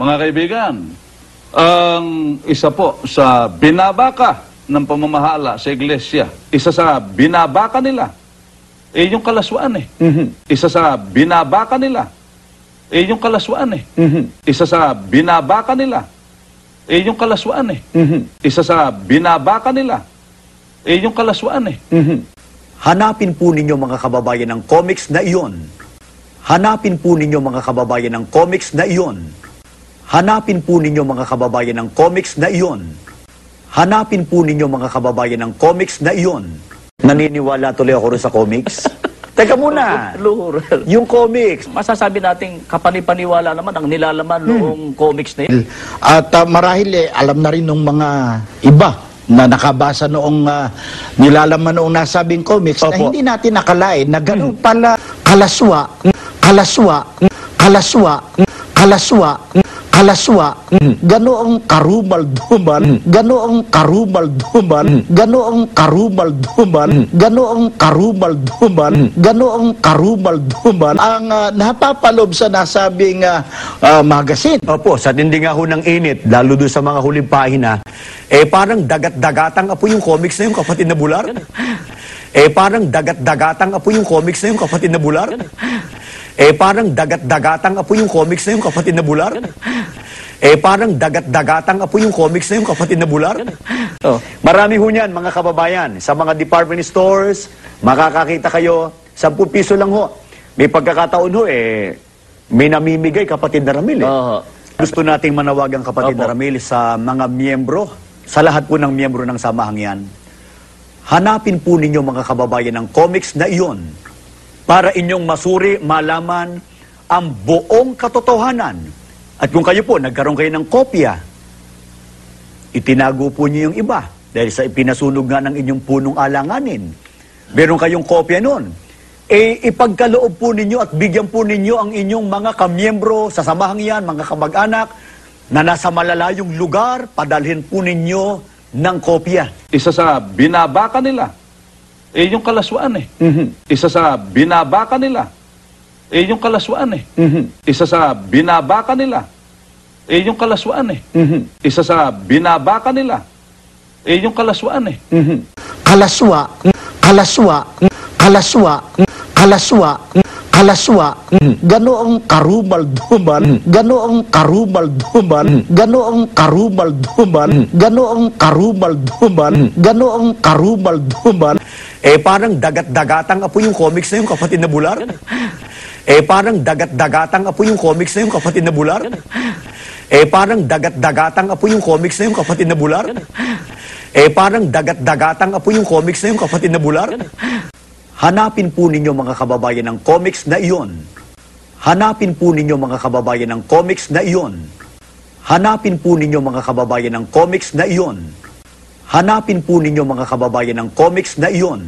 Mga kaibigan, ang isa po sa binabaka ng pamamahala sa iglesia, isa sa binabaka nila, yung kalaswaan eh. Isa sa binabaka nila, yung kalaswaan eh. Isa sa binabaka nila, yung kalaswaan eh. Isa sa binabaka nila, yung kalaswaan eh. Hanapin po ninyo mga kababayan ng comics na iyon. Hanapin po ninyo mga kababayan ng comics na iyon. Hanapin po ninyo mga kababayan ng comics na iyon. Hanapin po ninyo mga kababayan ng comics na iyon. Naniniwala tuloy ako rin sa comics? Teka muna, yung comics. Masasabi nating kapanipaniwala naman ang nilalaman noong comics na yun. At marahil alam na rin ng mga iba na nakabasa noong nilalaman noong nasabing comics na hindi natin nakalain na gano'n pala kalaswa, ganoong karumalduman, ganoong karumalduman, ganoong karumalduman, ganoong karumalduman, ganoong karumalduman ang napapalob sa nasabing magazine. Opo, sa tindi nga ho ng init, lalo doon sa mga huling pahina, parang dagat-dagatang apo yung comics na yung kapatid na bular. Parang dagat-dagatang apo yung comics na yung kapatid na bular. Parang dagat-dagatang apo yung comics na yung kapatid na bular. Parang dagat-dagatang apo yung comics na yung kapatid na bular. Marami ho niyan, mga kababayan. Sa mga department stores, makakakita kayo, 10 piso lang ho. May pagkakataon ho, may namimigay kapatid na Ramil. Gusto nating manawagang kapatid na Ramil sa mga miyembro, sa lahat po ng miyembro ng samahang yan. Hanapin po ninyo mga kababayan ng comics na iyon para inyong masuri, malaman ang buong katotohanan. At kung kayo po, nagkaroon kayo ng kopya, itinago po niyo yung iba dahil sa ipinasunog nga ng inyong punong alanganin. Meron kayong kopya nun. Ipagkaloob po ninyo at bigyan po ninyo ang inyong mga kamiyembro sa samahang yan, mga kamag-anak, na nasa malalayong lugar, padalhin po ninyo ng kopya. Isa sa binabaka nila, yung kalaswaan eh. Isa sa binabaka nila, yung kalaswaan eh. Isa sa binabaka nila, yung kalaswaan eh. Isa sa binabaka nila, yung kalaswaan eh. Kalaswa, ganoong karumalduman, ganoong karumalduman, ganoong karumalduman, ganoong karumalduman, ganoong karumalduman. Parang dagat-dagatang apo yung comics na yung kapatid na bular. Parang dagat-dagatang apo yung comics na yung kapatid na bular. Parang dagat-dagatang apo yung comics na yung kapatid na bular. Parang dagat-dagatang apo yung comics na yung kapatid na bular. Hanapin po ninyo mga kababayan ng comics na iyon. Hanapin po ninyo mga kababayan ng comics na iyon. Hanapin po ninyo mga kababayan ng comics na iyon. Hanapin po ninyo mga kababayan ng comics na iyon.